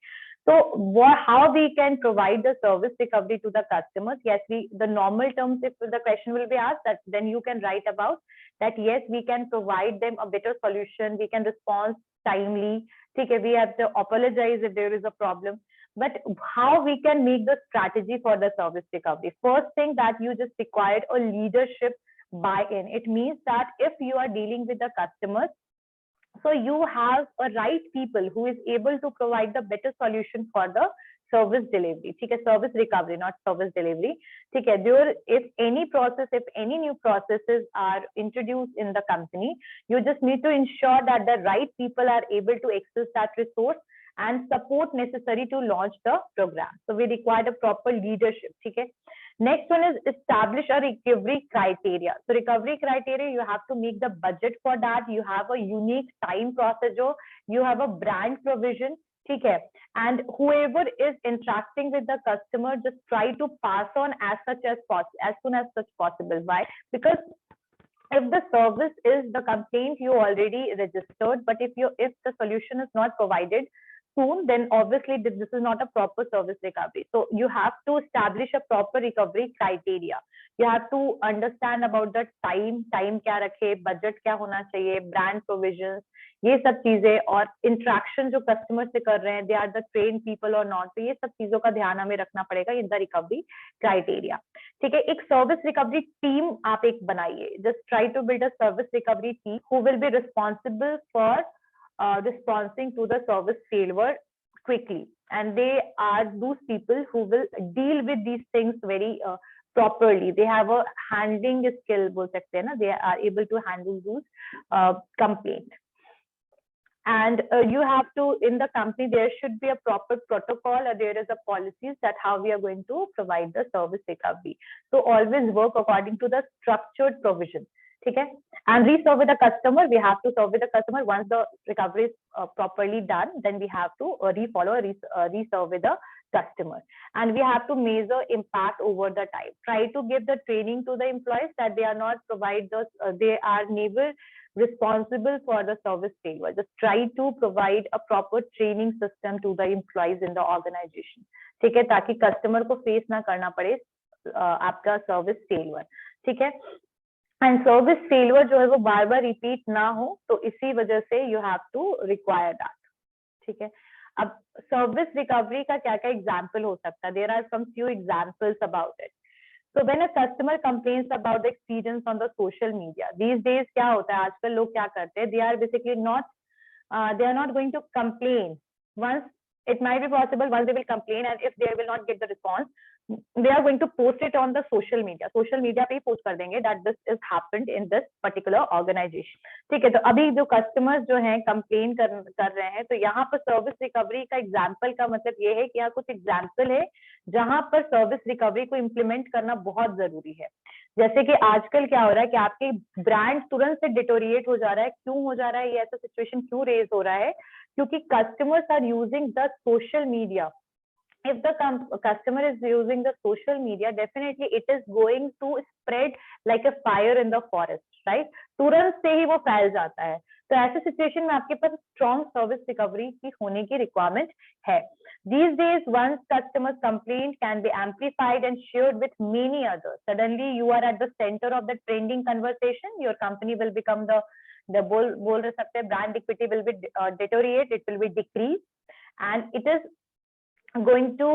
So how we can provide the service recovery to the customers? Yes, the normal terms, if the question will be asked, that then you can write about that. Yes, we can provide them a better solution. We can respond timely. Okay, we have to apologize if there is a problem. But how we can make the strategy for the service recovery? First thing that you just required a leadership buy-in. It means that if you are dealing with the customers, so you have a right people who is able to provide the better solution for the service delivery. ठीक है, service recovery, not service delivery. ठीक है, there if any process, if any new processes are introduced in the company, you just need to ensure that the right people are able to access that resource and support necessary to launch the program. So we require a proper leadership. ठीक है. Next one is establish a recovery criteria. So recovery criteria, you have to make the budget for that. You have a unique time process. You have a brand provision. ठीक है. And whoever is interacting with the customer, just try to pass on as soon as such possible. Why? Because if the service is the complaint you already registered, but if the solution is not provided soon, then obviously this is not a proper service recovery. So you have to establish a proper recovery criteria. You have to understand about the time क्या रखे, budget क्या होना चाहिए, brand provisions, ये सब चीजें, और interaction जो customer से कर रहे हैं, they are the trained people or not, तो ये सब चीजों का ध्यान हमें रखना पड़ेगा in the recovery criteria. ठीक है, एक service recovery team आप एक बनाइए. Just try to build a service recovery team who will be responsible for responding to the service failure quickly, and they are those people who will deal with these things very properly. They have a handling skill, बोल सकते हैं ना, they are able to handle those complaints. And you have to, in the company, there should be a proper protocol, or there is a policies that how we are going to provide the service recovery. So always work according to the structured provision. ठीक है. And reserve the customer, we have to serve the customer. Once the recovery is properly done, then we have to reserve the customer, and we have to measure impact over the time. Try to give the training to the employees that they are not provide those, they are never responsible for the service failure. Just try to provide a proper training system to the employees in the organization. ठीक है, ताकि customer को face ना करना पड़े आपका service failure. ठीक है. एंड सर्विस फेलियर जो है वो बार बार रिपीट ना हो, तो इसी वजह से you have to require that. ठीक है, अब सर्विस रिकवरी का क्या क्या एग्जाम्पल हो सकता है? There are some few examples about it. So when a customer complains about the experience on the social media, these days क्या होता है, आजकल लोग क्या करते हैं, they are basically not they are not going to complain. Once it might be possible, once they will complain and if they will not get the response, they are going to post it on the social media. Social media पे ही post कर देंगे that this is happened in this particular organization. ठीक है, तो अभी जो customers जो हैं complain कर रहे हैं, तो यहाँ पर service recovery का example का मतलब ये है कि यहाँ कुछ example है जहां पर सर्विस रिकवरी को इम्प्लीमेंट करना बहुत जरूरी है। जैसे कि आजकल क्या हो रहा है कि आपके ब्रांड तुरंत से डिटोरिएट हो जा रहा है। क्यों हो जा रहा है, ये ऐसा सिचुएशन क्यों रेज हो रहा है? क्योंकि customers are using the social media. If the customer is using the social media, definitely it is going to spread like a fire in the forest, right? तुरंत से ही वो फैल जाता है। तो ऐसे सिचुएशन में आपके पास स्ट्रॉन्ग सर्विस रिकवरी की होने की रिक्वायरमेंट है। These days, once customers' complaint can be amplified and shared with many others. Suddenly, you are at the center of the trending conversation. Your company will become the बोल रह सकते हैं brand equity will be deteriorate, it will be decrease, and it is going to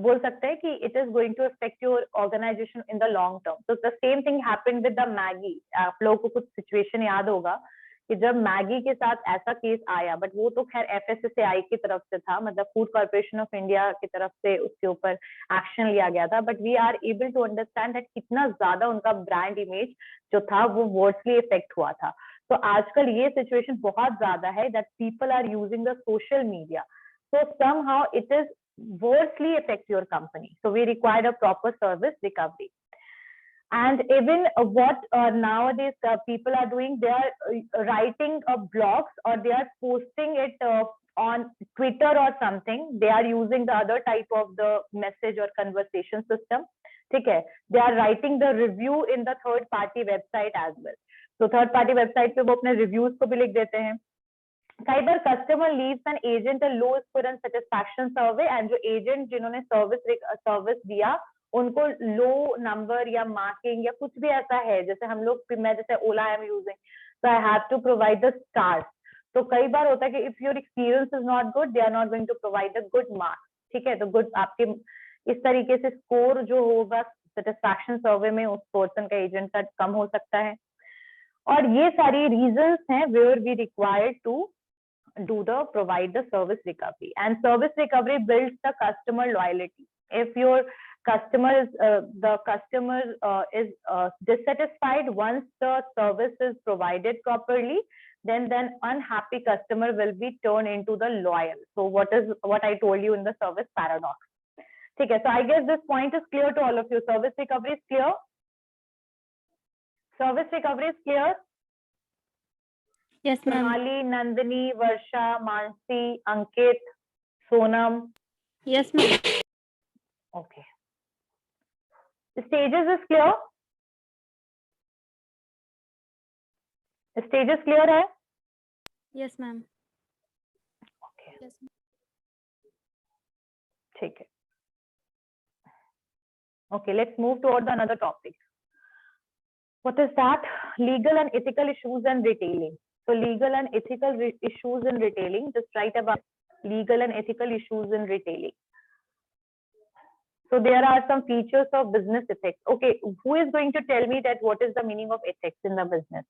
बोल सकते हैं कि it is going to affect your organization in the long term. So the same thing happened with the Maggi. आप लोगों को कुछ situation याद होगा कि जब मैगी के साथ ऐसा केस आया, बट वो तो खैर FSSAI की तरफ से था, मतलब फूड कॉर्पोरेशन ऑफ इंडिया की तरफ से उसके ऊपर एक्शन लिया गया था, but we are able to understand that कितना ज्यादा उनका ब्रांड इमेज जो था वो वर्सली इफेक्ट हुआ था। तो आजकल ये सिचुएशन बहुत ज्यादा है that people are using the social media, so somehow it is worstly affect your company. So we require a proper service recovery. And even what nowadays people are doing, they are writing blogs or they are posting it on Twitter or something. They are using the other type of the message or conversation system. ठीक है, they are writing the review in the third party website as well. So third party website पे वो अपने reviews को भी लिख देते हैं। कई बार customer leaves an agent a low score and satisfaction survey, and जो एजेंट जिन्होंने सर्विस दिया उनको लो नंबर या मार्किंग या कुछ भी ऐसा है, जैसे हम लोग, मैं जैसे Ola I am using, so I have to provide the stars. तो कई बार होता है कि if your experience is not good, they are not going to provide a good marks. ठीक है, तो गुड आपके इस तरीके से स्कोर जो होगा सेटिस्फैक्शन सर्वे में उस पर्सन का, एजेंट का कम हो सकता है। और ये सारी रीजंस हैं where we required to provide the service recovery, and service recovery builds the customer loyalty. If your customer is dissatisfied once the service is provided properly, then unhappy customer will be turned into the loyal. So what I told you in the service paradox. ठीक है, so I guess this point is clear to all of you. Service recovery is clear. Service recovery is clear. Yes, ma'am. Sonali, Nandini, Varsha, Mansi, Ankit, Sonam. Yes, ma'am. Okay. The stages is clear. The stages clear है? Yes, ma'am. Okay. Yes, ma'am. ठीक है. Okay, let's move toward the another topic. What is that? Legal and ethical issues and retailing. So legal and ethical issues in retailing, just write about legal and ethical issues in retailing. So there are some features of business ethics. Okay, who is going to tell me that what is the meaning of ethics in the business?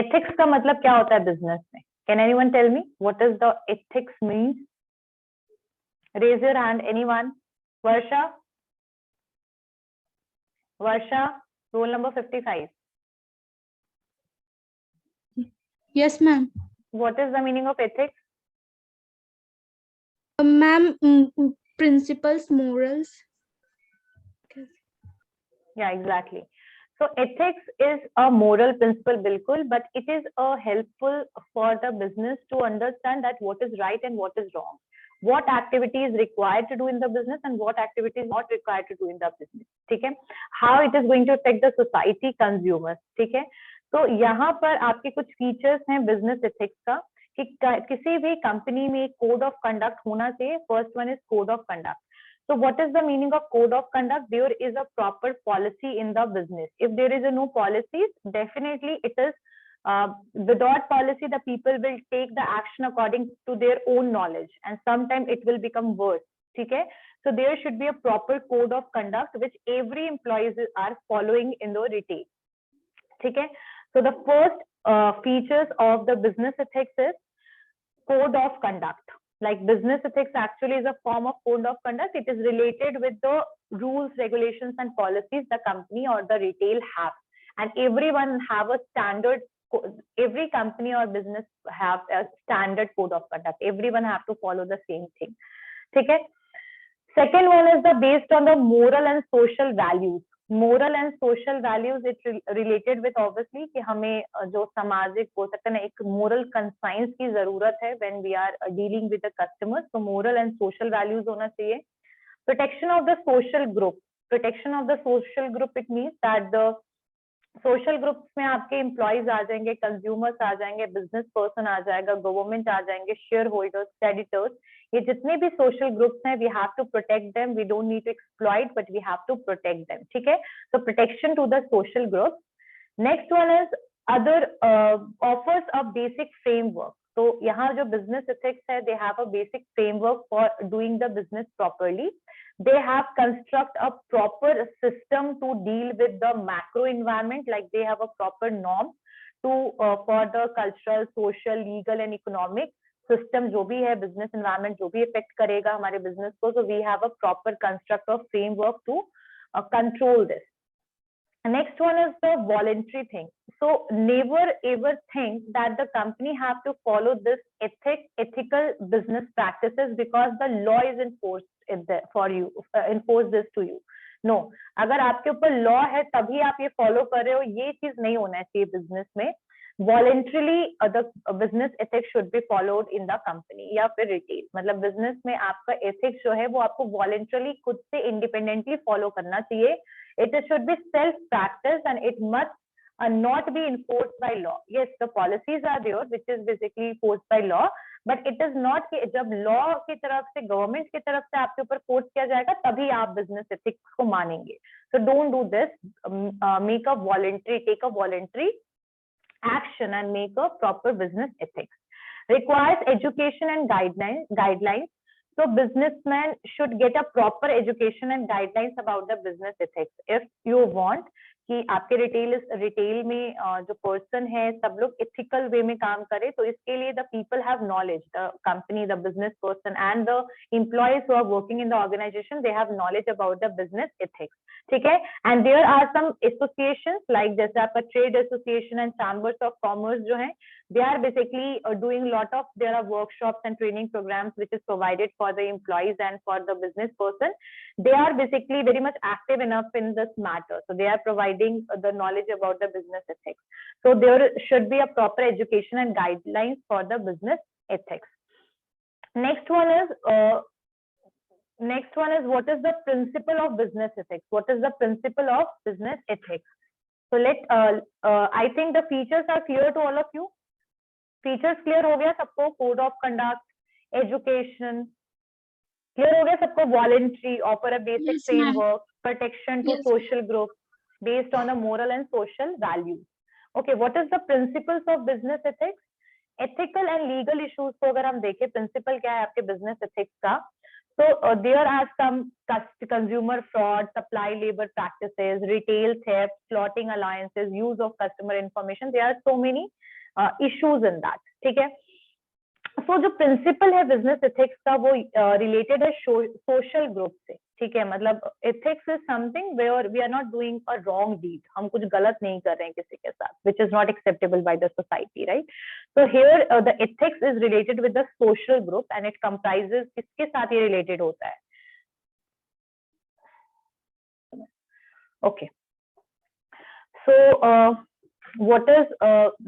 Ethics का मतलब क्या होता है business में? Can anyone tell me what is the ethics means? Raise your hand, anyone? Varsha? Varsha, roll number 55. Yes, ma'am. What is the meaning of ethics? Ma'am, principles, morals. Yeah, exactly. So ethics is a moral principle, bilkul, but it is helpful for the business to understand that what is right and what is wrong. What activity is required to do in the business and what activity is not required to do in the business. ठीक है? How it is going to affect the society, consumers. ठीक है? तो यहाँ पर आपके कुछ features हैं बिजनेस एथिक्स का कि किसी भी कंपनी में कोड ऑफ कंडक्ट होना चाहिए. First one is code of conduct. So what is the meaning of code of conduct? There is a proper policy in the business. If there is no policies, definitely it is without policy, the people will take the action according to their own knowledge, and sometimes it will become worse. Okay, so there should be a proper code of conduct which every employees are following in the retail. Okay, so the first features of the business ethics is code of conduct. Like business ethics actually is a form of code of conduct. It is related with the rules, regulations, and policies the company or the retail have, and everyone have a standard. Every company or business have a standard code of conduct. Everyone have to follow the same thing. Okay. Second one is the based on the moral and social values. Moral and social values it related with obviously कि हमें जो सामाजिक हो सकता है ना एक moral conscience की जरूरत है when we are dealing with the customers. So moral and social values होना चाहिए. Protection of the social group. Protection of the social group it means that the social groups में आपके एम्प्लॉयज आ जाएंगे, consumers आ जाएंगे, business person आ जाएगा, government आ जाएंगे, share holders, creditors, ये जितने भी सोशल ग्रुप्स हैं we have to protect them. We don't need to exploit but we have to protect them. ठीक है, तो protection to the social group. Next one is other offers a basic framework. तो यहाँ जो business ethics है they have a basic framework for doing the business properly. They have construct a proper system to deal with the macro environment, like they have a proper norm to for the cultural, social, legal and economic system जो भी है business environment जो भी affect करेगा हमारे business को. So we have a proper construct of framework to control this. Next one is the voluntary thing. So never ever think that the company have to follow this ethical business practices because the law is enforced for you, enforce this to you. No, अगर आपके ऊपर law है तभी आप ये follow कर रहे हो, ये चीज नहीं होना चाहिए business में. Voluntarily the business ethics should be followed in the company या फिर retail. मतलब business में आपका ethics जो है वो आपको voluntarily खुद से independently follow करना चाहिए. It should be self-practiced and it must not be enforced by law. Yes, the policies are there, which is basically enforced by law, but it is not कि जब law की तरफ से government की तरफ से आपके ऊपर force किया जाएगा तभी आप business ethics को मानेंगे. So don't do this. Take a voluntary action and make a proper business ethics. Requires education and guidelines. So businessmen should get a proper education and guidelines about the business ethics. If you want कि आपके retail में जो person है सब लोग ethical वे में काम करे, तो इसके लिए the people have knowledge, the company, the business person and the employees who are working in the organisation, they have knowledge about the business ethics. ठीक है, and there are some associations like जैसे आपका trade association and chambers of commerce जो है, they are basically doing lot of there are workshops and training programs which is provided for the employees and for the business person. They are basically very much active enough in this matter, so they are providing the knowledge about the business ethics. So there should be a proper education and guidelines for the business ethics. Next one is what is the principle of business ethics? What is the principle of business ethics? So I think the features are clear to all of you. Features clear हो गया सबको? Code of conduct, education clear हो गया सबको? Voluntary, offer a basic framework, protection to social group based on the moral and social values. Okay, what is the principles of business ethics? Ethical and legal issues को अगर हम देखें, principle क्या है आपके बिजनेस एथिक्स का? So there are some consumer fraud, supply labor practices, retail theft, slotting alliances, use of customer information. There are so many issues in that. ठीक है, so जो प्रिंसिपल है बिजनेस एथिक्स का वो रिलेटेड है social group से. ठीक है, मतलब ethics is something where we are not doing a wrong deed, हम कुछ गलत नहीं कर रहे हैं किसी के साथ, which is not acceptable by the society, right? So here the ethics is related with the social group and it comprises, किसके साथ ये रिलेटेड होता है? Okay, so what is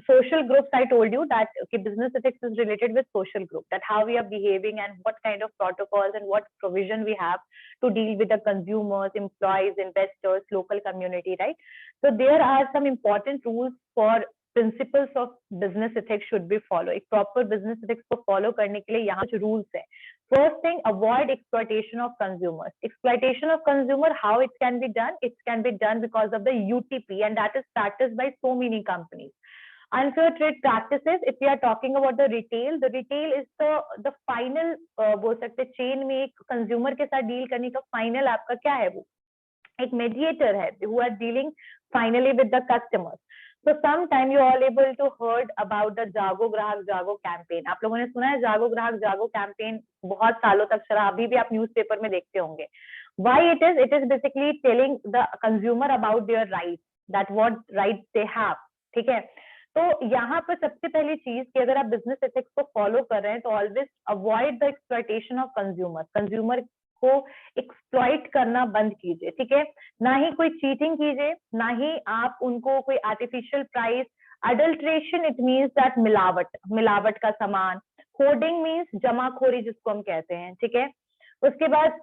social groups? I told you that okay, business ethics is related with social group, that how we are behaving and what kind of protocols and what provision we have to deal with the consumers, employees, investors, local community, right? So there are some important rules for principles of business ethics should be follow. एक proper business ethics को follow करने के लिए यहाँ कुछ rules है। First thing, avoid exploitation of consumers. Exploitation of consumer, how it can be done? It can be done because of the UTP, and that is practiced by so many companies. Unfair trade practices, if we are talking about the retail is the final बोल सकते chain में एक consumer के साथ deal करने का final आपका क्या है, वो एक मीडिएटर है who are dealing finally with the customers. So sometime you all able to heard about the जागो ग्राहक जागो कैंपेन। आप लोगों ने सुना है जागो ग्राहक जागो कैंपेन, बहुत सालों तक चला, अभी भी आप न्यूज़पेपर में देखते होंगे। Why it is basically telling the consumer about their rights, that what rights they have, ठीक है। तो यहाँ पर सबसे पहली चीज कि अगर आप बिजनेस एथिक्स को फॉलो कर रहे हैं तो always avoid the exploitation of consumer को एक्सप्लॉइट करना बंद कीजिए, ठीक है। ना ही कोई चीटिंग कीजिए, ना ही आप उनको कोई artificial price, adulteration it means that मिलावट का सामान, होर्डिंग मीन्स जमाखोरी जिसको हम कहते हैं, ठीक है। उसके बाद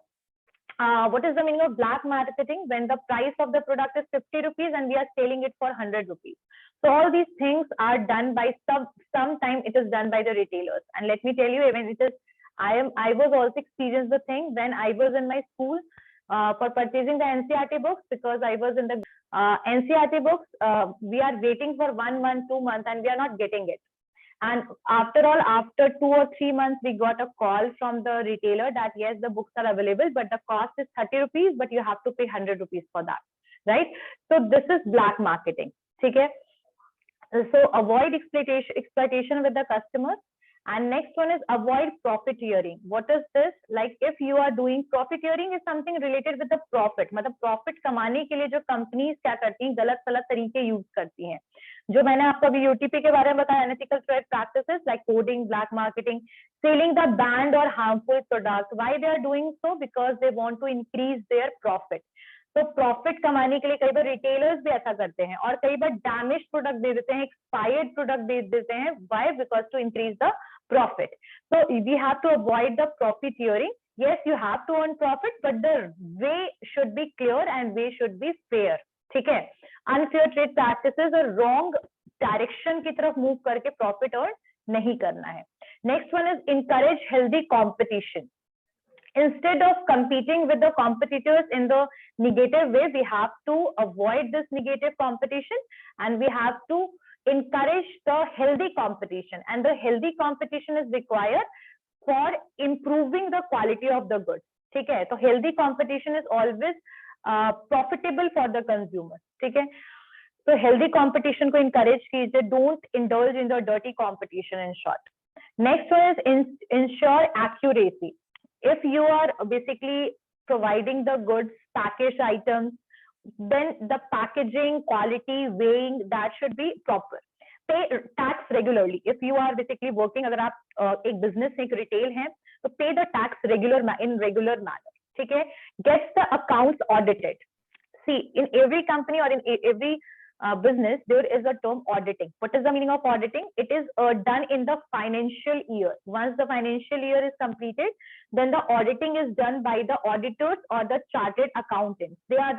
what is the meaning of black marketing? When the price of the product is 50 rupees and we are selling it for 100 rupees. So all these things are done by sometime it is done by the retailers. And let me tell you, even it is, I was also experienced the thing when I was in my school for purchasing the NCERT books, because I was in the NCERT books, we are waiting for 1 month, 2 months, and we are not getting it. And after 2 or 3 months, we got a call from the retailer that yes, the books are available, but the cost is 30 rupees, but you have to pay 100 rupees for that, right? So this is black marketing, okay? So avoid exploitation with the customers. And next one is avoid profiteering. What is this? Like if you are doing profiteering is something related with the profit. मतलब profit कमाने के लिए जो companies क्या करती हैं, गलत तरीके यूज करती हैं। जो मैंने आपको अभी यूटीपी के बारे में बताया, unethical trade practices like coding, black marketing, selling the banned or harmful products. Why they are doing so? Because they want to increase their profit. तो प्रॉफिट कमाने के लिए कई बार रिटेलर्स भी ऐसा करते हैं और कई बार डैमेज प्रोडक्ट दे देते हैं, एक्सपायर्ड प्रोडक्ट दे देते हैं। Why? Because to increase the profit. So we have to avoid the profiteering. yes, you have to earn profit, but the way should be clear and way should be fair, ठीक है। Unfair trade practices और wrong direction की तरफ move करके profit earn नहीं करना है। Next one is encourage healthy competition. Instead of competing with the competitors in the negative way, we have to avoid this negative competition and we have to encourage the healthy competition. And the healthy competition is required for improving the quality of the goods, ठीक है। तो healthy competition is always profitable for the consumer, ठीक है। तो healthy competition को encourage कीजिए, don't indulge in the dirty competition in short. Next one is ensure accuracy. If you are basically providing the goods, packaged items, then the packaging, quality, weighing, that should be proper. Pay tax regularly. If you are basically working, अगर आप एक business एक retail है, तो pay the tax in regular manner. ठीक है? Get the accounts audited. See, in every company or in every business, there is a term auditing. What is the meaning of auditing? It is done in the financial year. Once the financial year is completed, then the auditing is done by the auditors or the chartered accountants. They are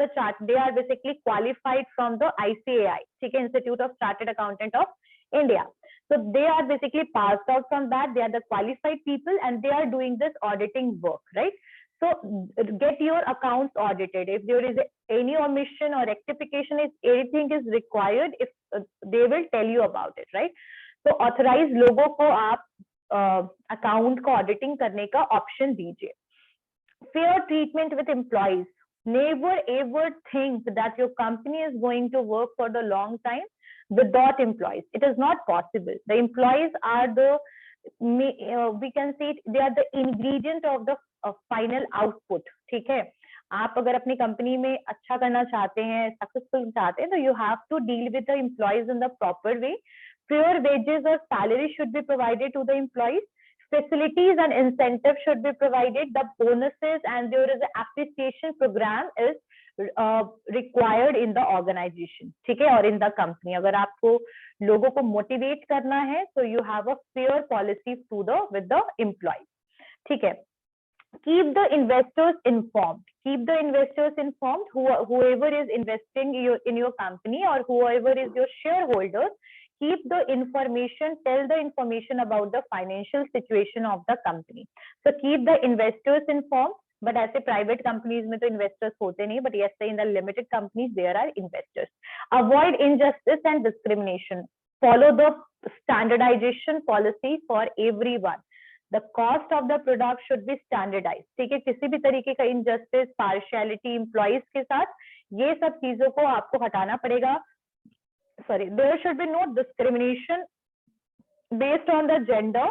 basically qualified from the ICAI, ठीक है, Institute of Chartered Accountant of India. So they are basically passed out from that. They are the qualified people and they are doing this auditing work, right? So get your accounts audited. If there is any omission or rectification, if anything is required, if they will tell you about it, right? So authorized लोगों को आप account को auditing करने का option दीजिए. Fair treatment with employees. Never ever think that your company is going to work for the long time without employees. It is not possible. The employees are the we can say they are the ingredient of the final output, ठीक है। आप अगर अपनी company में अच्छा करना चाहते हैं, सक्सेसफुल चाहते हैं, तो you have to deal with the employees in the proper way. Fair wages or salary should be provided to the employees. Facilities and incentives should be provided. The bonuses and there is an appreciation program is required in the organization, ठीक है, और in the company. अगर आपको लोगों को motivate करना है, so you have a fair policy with the employees, ठीक है। Keep the investors informed. Keep the investors informed. Whoever is investing in your company or whoever is your shareholders, keep the information, tell the information about the financial situation of the company. So keep the investors informed. But ऐसे private companies में तो investors होते नहीं, but yes, in the limited companies there are investors. Avoid injustice and discrimination. Follow the standardization policy for everyone. The cost of the product should be standardized. ठीक है, किसी भी तरीके का injustice, partiality employees के साथ, ये सब चीजों को आपको हटाना पड़ेगा. Sorry, there should be no discrimination based on the gender,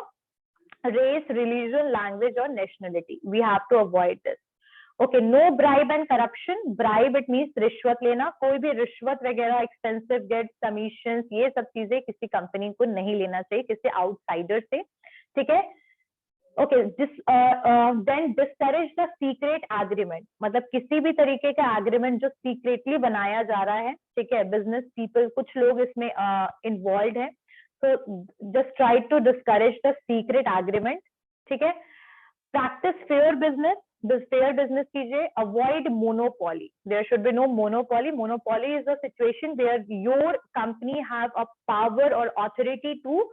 race, religion, language or nationality. We have to avoid this. Okay, no bribe and corruption. Bribe it means रिश्वत लेना. कोई भी रिश्वत वगैरह, expensive gifts, commissions, ये सब चीजें किसी कंपनी को नहीं लेना चाहिए किसी आउटसाइडर से. ठीक है. Okay, then discourage the secret agreement. मतलब किसी भी तरीके का agreement जो secretly बनाया जा रहा है, ठीक है, business people कुछ लोग इसमें involved हैं, so just try to discourage the secret agreement. ठीक है. Practice fair business. This fair business कीजिए. Avoid monopoly. There should be no monopoly. Monopoly is a situation where your company have a power or authority to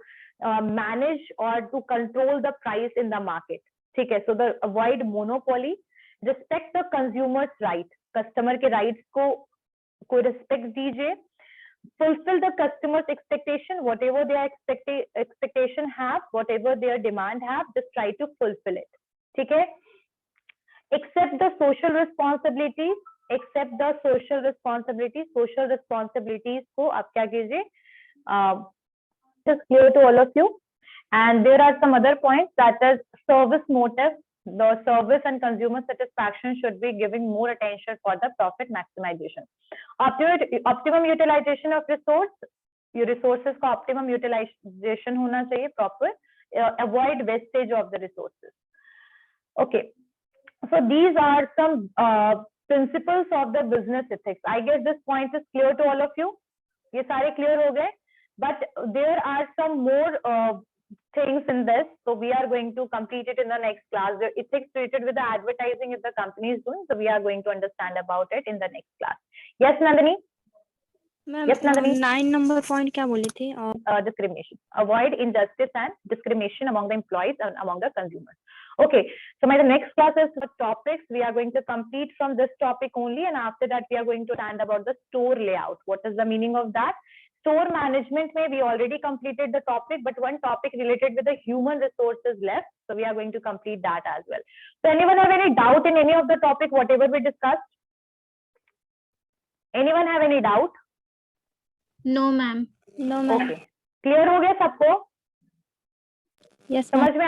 manage or to control the price in the market. ठीक है. So the avoid monopoly. Respect the consumer's right. Customer के rights को respect दीजिए. Fulfill the customer's expectation. Whatever their expectation have, whatever their demand have, just try to fulfill it. ठीक है. Accept the social responsibilities. Accept the social responsibilities. Social responsibilities को आप क्या कीजिए? Just clear to all of you. And there are some other points, that is service motive. The service and consumer satisfaction should be giving more attention for the profit maximization. Optimum utilization of resource. Your resources का optimum utilization होना चाहिए proper. Avoid wastage of the resources. Okay. So these are some principles of the business ethics. I guess this point is clear to all of you. ये सारे clear हो गए. But there are some more things in this, so we are going to complete it in the next class. The ethics related with the advertising if the company is doing, so we are going to understand about it in the next class. Yes, Nandini? Ma'am Yes, Nandini? 9 number point क्या बोली थी? और Discrimination. Avoid injustice and discrimination among the employees and among the consumers. Okay, so my next class is the topics. We are going to complete from this topic only, and after that we are going to learn about the store layout. What is the meaning of that? Store management may we already completed the topic, but one topic related with the human resources left, so we are going to complete that as well. So anyone have any doubt in any of the topic whatever we discussed? Anyone have any doubt? No, ma'am. No ma'am. Okay, clear हो गया सबको? Yes समझ में